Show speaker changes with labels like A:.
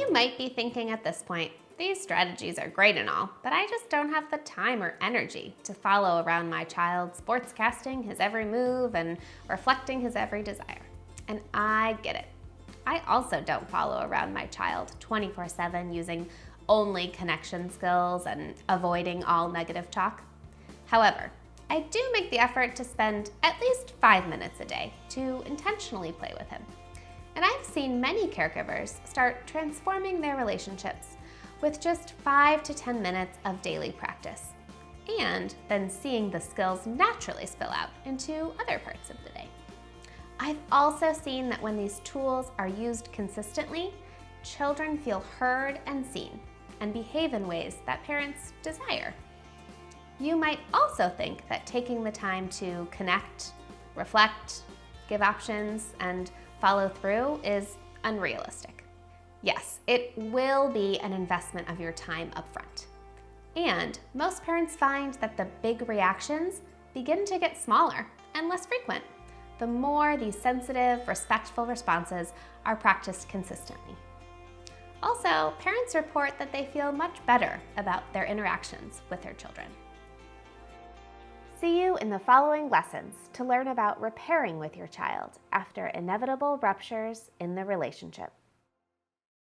A: You might be thinking at this point, these strategies are great and all, but I just don't have the time or energy to follow around my child, sportscasting his every move and reflecting his every desire. And I get it. I also don't follow around my child 24/7 using only connection skills and avoiding all negative talk. However, I do make the effort to spend at least 5 minutes a day to intentionally play with him. And I've seen many caregivers start transforming their relationships with just 5 to 10 minutes of daily practice, and then seeing the skills naturally spill out into other parts of the day. I've also seen that when these tools are used consistently, children feel heard and seen and behave in ways that parents desire. You might also think that taking the time to connect, reflect, give options, and follow through is unrealistic. Yes, it will be an investment of your time upfront. And most parents find that the big reactions begin to get smaller and less frequent the more these sensitive, respectful responses are practiced consistently. Also, parents report that they feel much better about their interactions with their children. See you in the following lessons to learn about repairing with your child after inevitable ruptures in the relationship.